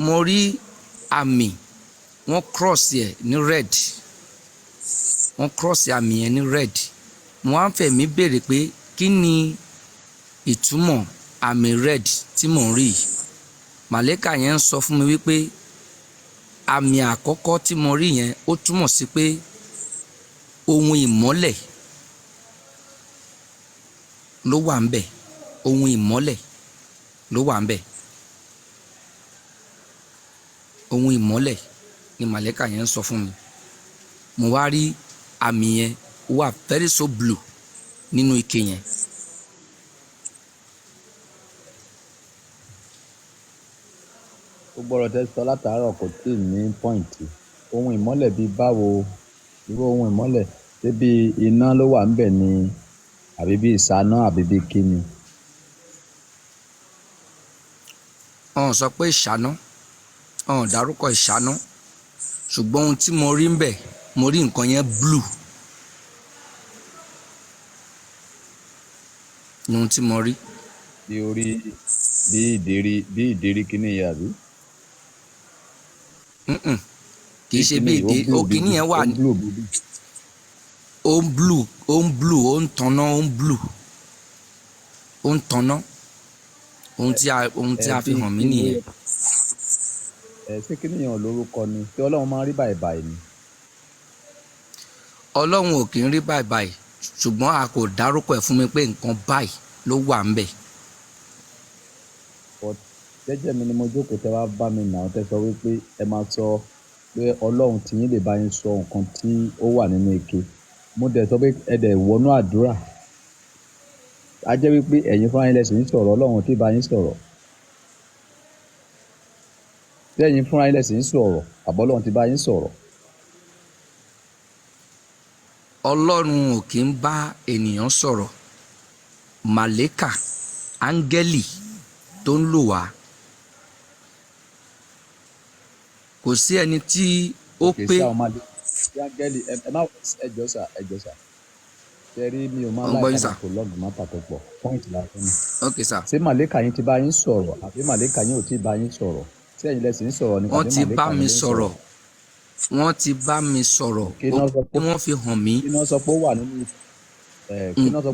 mo rí àmì wọ́n cross ẹ̀ ní red, wọ́n cross àmì yẹn ní red. Mo wá ń fẹ́ mi béèrè pé kí ni ìtumọ̀ àmì red tí mò ń rí yìí. Màlẹ́kà yẹn ń sọ fún mi wípé àmì àkọ́kọ́ tí mo rí yẹn ó túmọ̀ sí pé ohun ìmọ́lẹ̀ ló wà ń bẹ̀, ohun ìmọ́lẹ̀ ló wà ń bẹ̀, ohun ìmọ́lẹ̀ ni màlẹ́kà yẹn ń sọ fún mi. Mo wá rí àmì yẹn wà very so blue nínú ike yẹn. Ó gbọ́dọ̀ tẹ́ sọ látàárọ̀ kò tí ì ní pọ́ìntì. Ohun ìmọ́lẹ̀ bíi báwo? Irú ohun ìmọ́lẹ̀ ṣé bíi iná ló wà ńbẹ̀ ni àbí bíi ìṣáná àbí bíi kíni? Wọ́n sọ pé ìṣáná, wọ́n dárúkọ ìṣáná, ṣùgbọ́n ohun tí mo rí ń bẹ̀, mo rí nǹkan yẹn blue ní ohun tí mo rí. Bí orí bí ìdérí kíní yẹn àbí? Kì í ṣe bí èdè òkìní yẹn wà ní ó ń blue, ó ń blue, ó ń tanná, ó ń blue, ó ń tanná. Ohun tí a fi hàn mí nìyẹn. Ṣé kíní yẹn ò lórúkọ ni? Ṣé Ọlọ́run máa ń rí báyìí ni? Ọlọ́run ò kì í rí báyìí, ṣùgbọ́n a kò dárúkọ ẹ̀ fún mi pé nǹkan báyìí ló wà ń bẹ̀. Jẹ́jẹ́ mi ni mo jókòó tẹ́ wá bá mi nà tẹ́ sọ wípé ẹ máa sọ pé Ọlọ́run tí yín lè bá yín sọ nǹkan tí ó wà nínú ike. Mo dẹ̀ sọ pé ẹ dẹ̀ wọnú àdúrà. A jẹ́ wípé ẹ̀yin fúnra yín lẹ sì ń sọ̀rọ̀, Ọlọ́run tí bá yín sọ̀rọ̀. Tí ẹ̀yin fúnra yín lẹ sì ń sọ̀rọ̀, àbọ̀ Ọlọ́run tí bá yín sọ̀rọ̀. Ọlọ́run ò kì í bá ènìyàn sọ̀rọ̀. Màlẹ́kà, áńgẹ́lì tó ń lò wá. Kò sí ẹni tí ó pé. Òkè sí àwọn ọmọdé. Ṣé áńgẹ́lì ẹ má ẹjọ́ sà. Ṣé rí mi ò máa láì ká kò lọ́ọ̀gì má pàtó pọ̀. Pọ́ìntì la fún mi. Ok sir. Ṣé màlẹ́kà yín ti bá yín sọ̀rọ̀ àbí màlẹ́kà yín ò tí ì bá yín sọ̀rọ̀? Ṣé ẹ̀yin lẹ sì ń sọ̀rọ̀ ni Wọ́n àbí ti màlẹ́kà bá yín mi ló ń sọ̀rọ̀? Wọ́n ti bá mi sọ̀rọ̀. Wọ́n fi hàn mí. Kí náà sọ pé ó wà nínú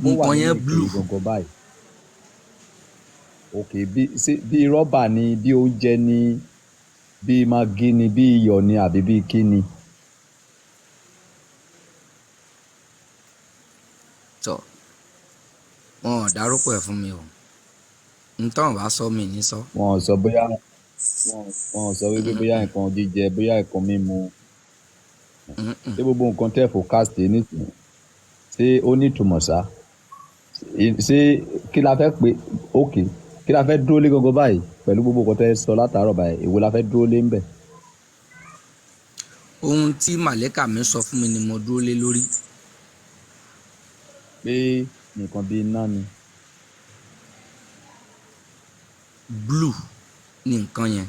Nǹkan yẹn blue. Gangan báyìí? Òkè bí rọ́bà ni, bí oúnjẹ ni, bí magí ni, bí iyọ̀ ni àbí bí kíni? Tọ́ wọn ò dárúkọ ẹ̀ fún mi o. Ntọ́n bá sọ mi ní sọ. Wọn ò sọ wípé bóyá nǹkan jíjẹ, bóyá nǹkan mímu. Ṣé gbogbo nǹkan tẹ́ forecast nísìnyí? Ṣé ó ní ìtumọ̀ sá? Ṣé kí la fẹ́ pé òkè? Kí la fẹ́ dúró lé gangan báyìí pẹ̀lú gbogbo nǹkan tẹ́ sọ látàárọ̀ báyìí? Èwo la fẹ́ dúró lé ń bẹ̀? Ohun tí màlẹ́kà mi sọ fún mi ni mo dúró lé lórí. Pé nǹkan bíi iná ni. Blue ni nǹkan yẹn.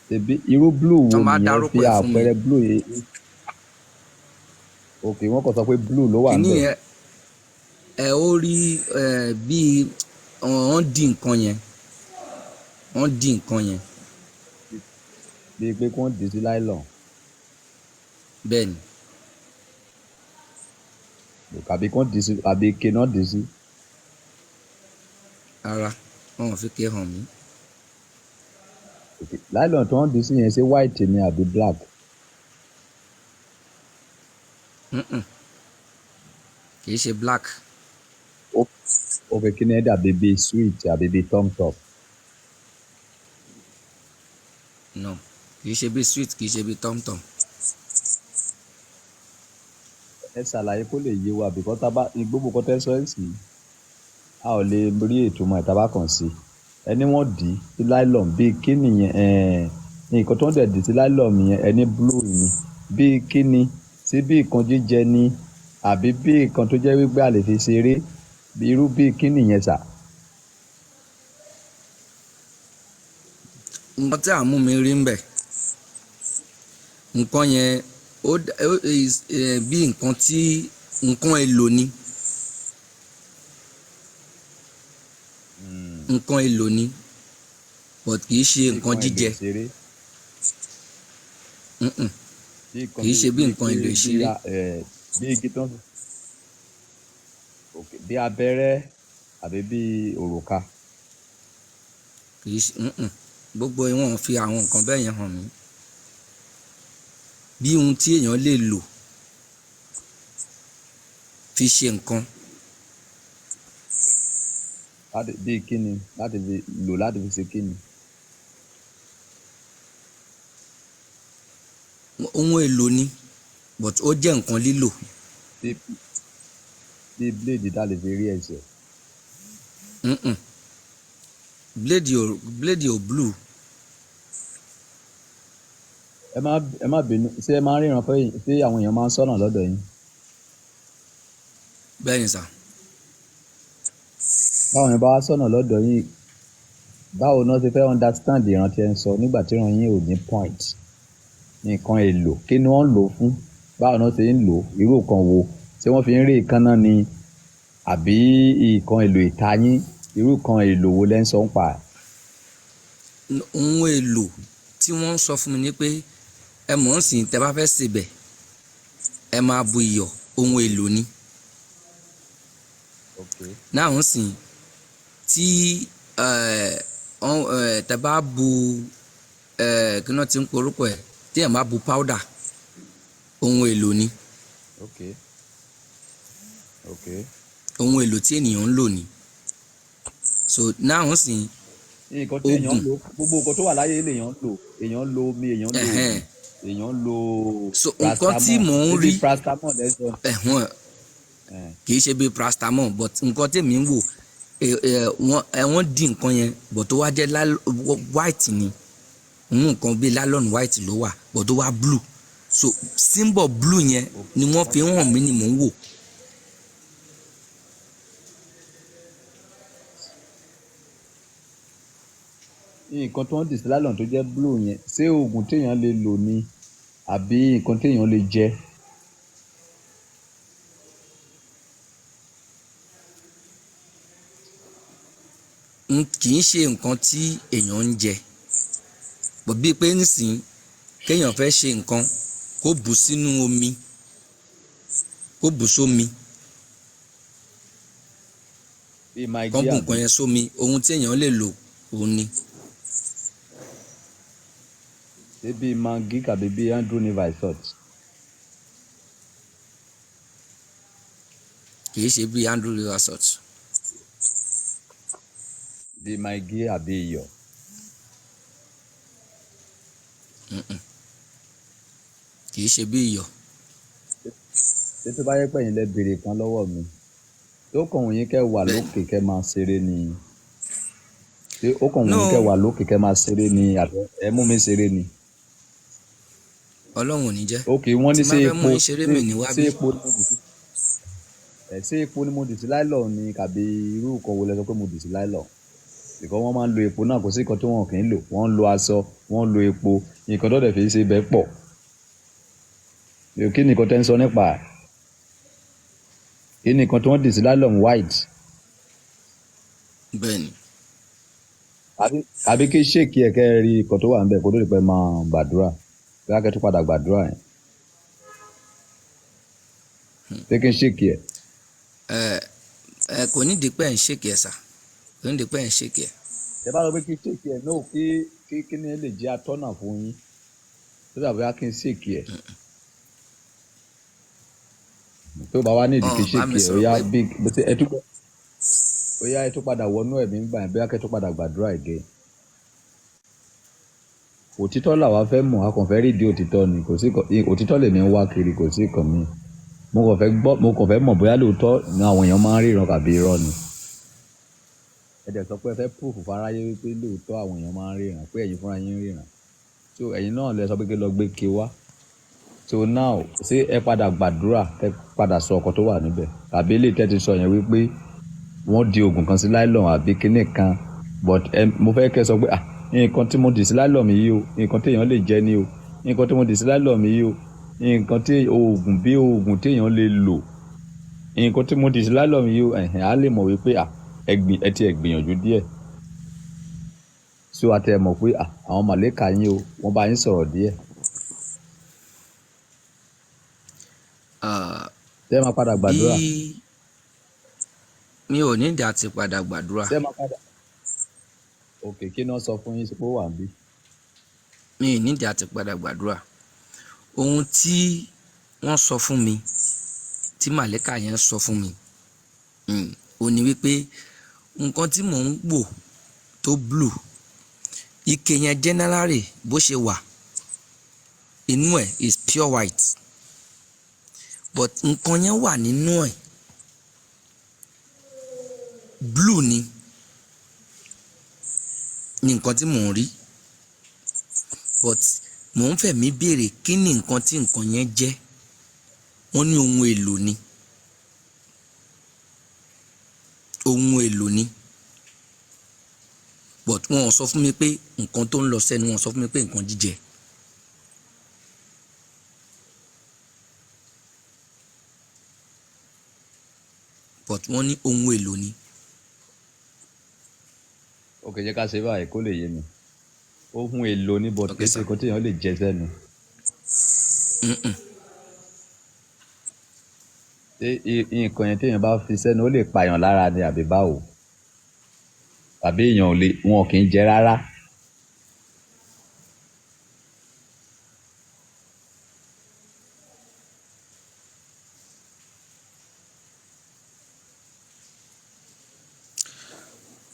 Ṣebí irú blue wo Tọ́ bá nìyẹn? dárúkọ Fi ẹ̀ fún mi. àpẹẹrẹ blue yẹn. Òkè wọ́n kàn sọ pé blue ló wà ń Kíní bẹ̀. yẹn ó rí bíi wọ́n di nǹkan yẹn. Wọ́n di nǹkan yẹn. Bíi pé kí wọ́n dì sí nylon. Bẹ́ẹ̀ni. Àbí kí wọ́n dì sí àbí ike náà dì sí. Rárá, wọn ò fi ké hàn mí. Nylon tí wọ́n dì sí yẹn ṣé white ni àbí black? Kì í ṣe black. Ó fẹ́ kí ni ẹ dàbí bíi sweet àbí bíi thumbs up. No, kì í ṣe bí sweet, kì í ṣe bí tom-tom. Ẹ ṣàlàyé kó lè yé wa bìkọ́ tábà gbogbo nǹkan tẹ́ sọ ẹ̀ sí a ò lè rí ìtumọ̀ ìtaba kan sí. Ẹni wọ́n dì sí nylon bíi kí nìyẹn nǹkan tó ń dẹ̀ dì sí nylon yẹn ẹni blue ni bíi kí ni sí bí nǹkan jíjẹ ni àbí bí nǹkan tó jẹ́ wípé a lè fi ṣeré irú bíi kí nìyẹn sà. Nǹkan tí à ń mú mi rí ń bẹ̀, nǹkan yẹn bí nǹkan tí nǹkan èlò ni. nǹkan èlò ni but kì í ṣe nǹkan jíjẹ. Kì í ṣe bí nǹkan èlò ìṣeré. bí igi tán bí abẹ́rẹ́ àbí bí òrùka. Kì í ṣe gbogbo wọn fi àwọn nǹkan bẹ́ẹ̀ yẹn hàn mí bí ohun tí èèyàn lè lò fi ṣe nǹkan. Bí kíni láti fi lò láti fi ṣe kíni. Ohun èlò ni but ó jẹ́ nǹkan lílò. bí blade tá lè fi rí ẹsẹ̀. Blade ò blue. ẹ má bínú ṣé ẹ máa ń ríran pé àwọn èèyàn máa ń sọ́nà lọ́dọ̀ yín. bẹ́ẹ̀ ni sà. báwọn èèyàn bá wá sọ́nà lọ́dọ̀ yín báwo náà ṣe fẹ́ understand ìran tí ẹ ń sọ nígbà tí ìran yín ò ní point. Nǹkan èlò kí ni wọ́n ń lò fún báwo náà ṣe ń lò irú nǹkan wo ṣé wọ́n fi ń rí ìkànnà ni àbí nǹkan èlò ìtayín irú nǹkan èlò wo lẹ́ ń sọ ń pa. Ohun èlò tí wọ́n ń sọ fún mi ni pé ẹ mọ̀ ń sìn tẹ́ bá fẹ́ sebẹ̀ ẹ máa bu iyọ̀ ohun èlò ni. náà ń sìn tí tẹ́ bá bu kí náà ti ń porúkọ ẹ̀ tí ẹ̀ máa bu powder ohun èlò ni. Ohun èlò tí ènìyàn ń lò ni. So náà ń sìn nǹkan tí èèyàn ń lò gbogbo nǹkan tó wà láyé lèèyàn ń lò èèyàn ń lo omi èèyàn ń lo èèyàn ń lo so nǹkan tí mò ń rí kì í ṣe bí paracetamol but nǹkan tèmi ń wò wọ́n dín nǹkan yẹn but tó wá jẹ́ white ni nǹkan bíi nylon white ló wà but tó wá blue so symbol blue yẹn ni wọ́n fi hàn mí ni mò ń wò. nǹkan tó ń dì sí nylon tó jẹ́ blue yẹn ṣé oògùn téèyàn lè lò ni àbí nǹkan téèyàn lè jẹ. kì í ṣe nǹkan tí èèyàn ń jẹ bọ̀ bíi pé nísìnyí kéèyàn fẹ́ ṣe nǹkan kó bù sínú omi kó bù sómi kó bù nǹkan yẹn sómi ohun tí èèyàn lè lò òun ni. ṣé bíi mangi tàbí bíi andrew nevi salt. kì í ṣe bíi andrew nevi salt. bíi mangi àbí iyọ̀. kì í ṣe bíi iyọ̀. ṣé tó bá yẹ pé ẹ̀yin lẹ béèrè kan lọ́wọ́ mi tó kàn wọ́n yín kẹ́ wà lókè kẹ́ máa ṣeré ni ṣé ó kàn wọ́n yín kẹ́ wà lókè kẹ́ máa ṣeré ni àbí ẹ mú mi ṣeré ni. Ọlọ́run ò ní jẹ́. ok wọ́n ní ṣé epo ṣé epo ni mo dì sí nylon ni tàbí irú nǹkan wo lẹ sọ pé mo dì sí nylon ìkọ́ wọ́n máa ń lo epo náà kò sí nǹkan tí wọn kì í lò wọ́n ń lo aṣọ wọ́n ń lo epo nǹkan tó dẹ̀ fi ṣe bẹ́ẹ̀ pọ̀ kí ni nǹkan tẹ́ ń sọ nípa kí ni nǹkan tí wọ́n dì sí nylon white. bẹ́ẹ̀ni. àbí kí ṣéèkì ẹ̀ kẹ́ ẹ rí nǹkan tó wà ń bẹ̀ kó tó lè pẹ́ máa gbàdúrà bí wọ́n á kẹ́ tó padà gbàdúrà yẹn ṣé kí n ṣéèkì ẹ̀. kò ní dípẹ́ ń ṣèkì ẹ̀ sà kò ní dípẹ́ ń ṣèkì ẹ̀. ẹ bá lọ pé kí ṣèkì ẹ̀ náà kí ni ẹ lè jẹ́ atọ́nà fún yín tó dàbí kí n ṣèkì ẹ̀ tó bá wá ní ìdí kí ṣèkì ẹ̀ ó yá ẹ tó padà wọnú ẹ̀mí ń gbà yẹn bí wọ́n á kẹ́ tó padà gbàdúrà ẹ̀gẹ́. òtítọ́ làwa fẹ́ mọ̀ a kàn fẹ́ rí ìdí òtítọ́ ni kò sí òtítọ́ lèmi ń wá kiri kò sí ìkàn mi mo kàn fẹ́ mọ̀ bóyá lóòótọ́ ni àwọn èèyàn máa ń ríran tàbí irọ́ ni. ẹ dẹ̀ sọ pé ẹ fẹ́ proof fáráyé wípé lóòótọ́ àwọn èèyàn máa ń ríran pé ẹ̀yin fúnra yín ń ríran so ẹ̀yin náà lẹ sọ pé kí lọ gbé ke wá so now ṣé ẹ padà gbàdúrà ẹ padà sọ ọkọ tó wà níbẹ̀ tàbí ilé tẹ́ ti sọ yẹn wípé wọ́n di oògùn kan sí nylon àbí kinní kan but mo fẹ́ kẹ́ sọ pé nǹkan tí mo dì sí nylon mi yìí o nǹkan téèyàn lè jẹ ni o nǹkan tí mo dì sí nylon mi yìí o nǹkan tí oògùn bí oògùn téèyàn lè lò nǹkan tí mo dì sí nylon mi yìí o á lè mọ̀ wípé ẹ ti ẹ̀ gbìyànjú díẹ̀ so àti ẹ mọ̀ pé àwọn màlẹ́kà yín o wọ́n bá yín sọ̀rọ̀ díẹ̀. ṣé ẹ máa padà gbàdúrà. mi ò ní ìdí àti padà gbàdúrà. ṣé ẹ máa padà. òkè kí náà sọ fún yín pé ó wà ń bí. mi ò ní ìdí àti padà gbàdúrà. ohun tí wọ́n sọ fún mi tí màlẹ́kà yẹn sọ fún mi ó ní wípé nǹkan tí mò ń gbò tó blue ike yẹn generally bó ṣe wà inú ẹ̀ is pure white but nǹkan yẹn wà nínú ẹ̀ blue ni nǹkan tí mò ń rí but mò ń fẹ̀mí béèrè kí ni nǹkan tí nǹkan yẹn jẹ́. wọ́n ní ohun èlò ni but wọ́n sọ fún mi pé nǹkan tó ń lọ sẹ́nu, wọ́n sọ fún mi pé nǹkan jíjẹ. but wọ́n ní ohun èlò ni. ok jẹ́ ká ṣe báyìí kó lè yé mi. ohun èlò ni but kì í ṣe nǹkan tí èèyàn lè jẹ sẹ́nu. ṣé nǹkan yẹn téèyàn bá fi sẹ́nu ó lè pààyàn lára ni àbí báwo? tàbí èèyàn ò lè wọn kì í jẹ rárá.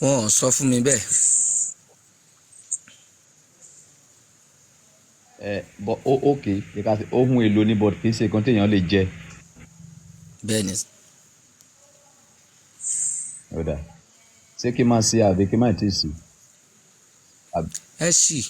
wọ́n ò sọ fún mi bẹ́ẹ̀. but ok ohun èlò ni but kì í ṣe nǹkan téèyàn lè jẹ. bẹ́ẹ̀ni. ọ̀dà ṣé kí n máa ṣe àbí kí n máa tí ì sí. ẹ sì.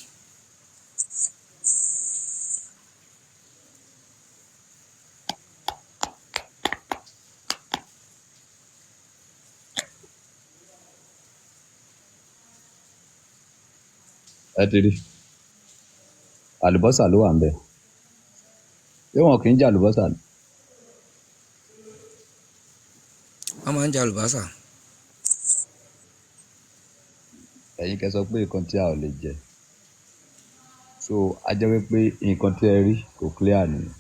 ẹ ti rí àlùbọ́sà ló wà ń bẹ̀ ṣé wọn kì í jẹ àlùbọ́sà ni. wọ́n máa ń jẹ àlùbọ́sà. ẹ̀yin kẹ́ sọ pé nǹkan tí a ò lè jẹ so a jẹ́ wípé nǹkan tí ẹ rí kò clear nìyẹn.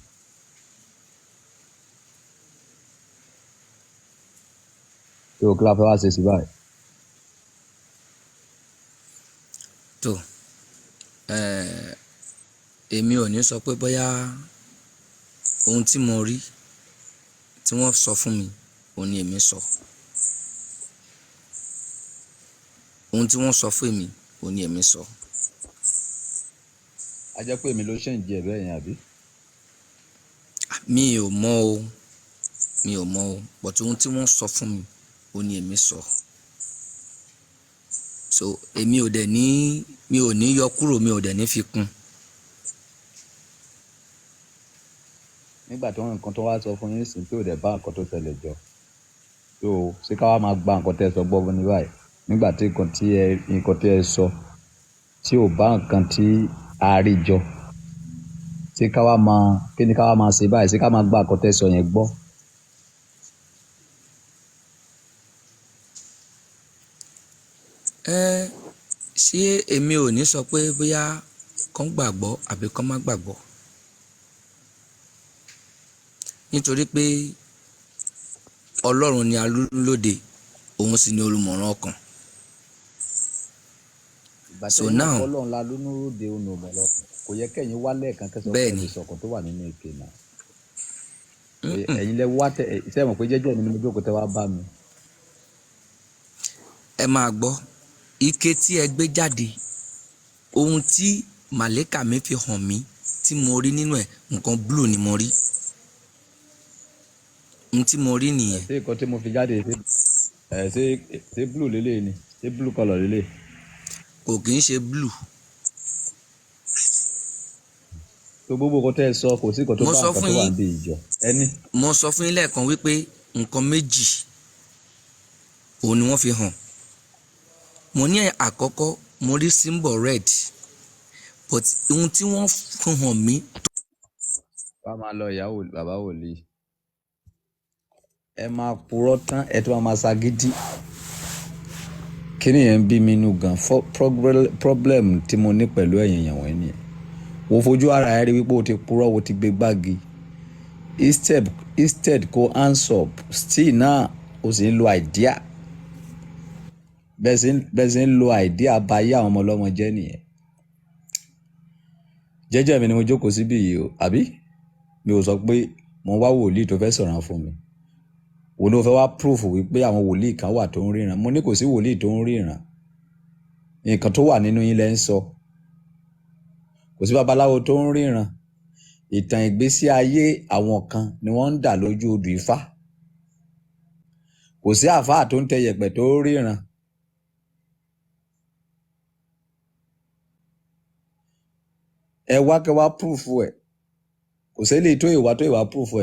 so kí la fẹ́ wá ṣe sí báyìí. tó èmi ò ní sọ pé bóyá ohun tí mo rí tí wọ́n sọ fún mi òun ni èmi sọ. ohun tí wọ́n sọ fún mi òun ni èmi sọ. a jẹ́ pé èmi ló ṣe ń jẹ bẹ́ẹ̀ yẹn àbí. mi ò mọ̀ o but ohun tí wọ́n sọ fún mi òun ni èmi sọ. so èmi ò dẹ̀ ní mi ò ní yọ kúrò, mi ò dẹ̀ ní fi kún. nígbà tí wọ́n nǹkan tó wá sọ fún yín sí tí ò dẹ̀ bá nǹkan tó ṣẹlẹ̀ jọ so ṣé ká wá máa gba nǹkan tẹ́ ẹ sọ gbọ́ ní báyìí nígbà tí nǹkan tí ẹ sọ tí ò bá nǹkan tí a rí jọ ṣé ká wá máa kí ni ká wá máa ṣe báyìí ṣé ká máa gba nǹkan tẹ́ ẹ sọ yẹn gbọ́. ṣé èmi ò ní sọ pé bóyá kán gbàgbọ́ àbí kán má gbàgbọ́ nítorí pé Ọlọ́run ni alólóde òun sì ni olùmọ̀ràn ọkàn. so now Ọlọ́run la lólóde olùmọ̀ràn ọkàn kò yẹ kẹ́yìn wá lẹ́ẹ̀kan kẹsàn-án pẹ̀lú ìṣọ̀kan tó wà nínú èké náà. ẹ̀yin lẹ wá tẹ ṣe mọ̀ pé jẹ́jẹ́ mi ni mo jókòó tẹ wá bá mi. ẹ máa gbọ́ ike tí ẹ gbé jáde ohun tí màlẹ́kà mi fi hàn mí tí mo rí nínú ẹ̀ nǹkan blue ni mo rí. ohun tí mo rí nìyẹn. ṣé nǹkan tí mo fi jáde ṣé blue lélẹ̀ ni ṣé blue colour lélẹ̀. kò kì í ṣe blue. tó gbogbo nǹkan tẹ́ ẹ sọ kò sí nǹkan tó bá nǹkan tó wà níbi ìjọ ẹni. mo sọ fún yín lẹ́ẹ̀kan wípé nǹkan méjì òun ni wọ́n fi hàn. mo ní àkọ́kọ́ mo rí symbol red but ohun tí wọ́n fi hàn mí. wàá máa lọ ìyàwó bàbá wòlíì ẹ máa purọ́ tán ẹ tó máa ṣagídí kíni yẹn ń bí mi nú gan problem tí mo ní pẹ̀lú ẹ̀yin èèyàn wọ̀nyí nìyẹn. Wo fojú ara ẹ rí wípé o ti purọ́, o ti gbé gbági, instead kó hands up, still náà o sì ń lo idea, bẹ́ẹ̀ sì ń lo idea bayé àwọn ọmọ ọlọ́mọ jẹ́ nìyẹn. Jẹ́jẹ́ mi ni mo jókòó síbí yìí o, àbí mi ò sọ pé mo wá wòlíì tó fẹ́ sọ̀rọ̀ fún mi. Òun ló fẹ́ wá proof wípé àwọn wòlíì kan wà tó ń ríran. Mo ní kò sí wòlíì tó ń ríran. Nǹkan tó wà nínú yín lẹ́ ń sọ. Kò sí babaláwo tó ń ríran. Ìtàn ìgbésí ayé àwọn kan ni wọ́n ń dà lójú odù Ifá. Kò sí àfáà tó ń tẹ yẹ̀pẹ̀ tó ń ríran. Ẹ wá kẹ́ wá proof ẹ̀. Kò sí eléyìí tó ìwà proof ẹ̀.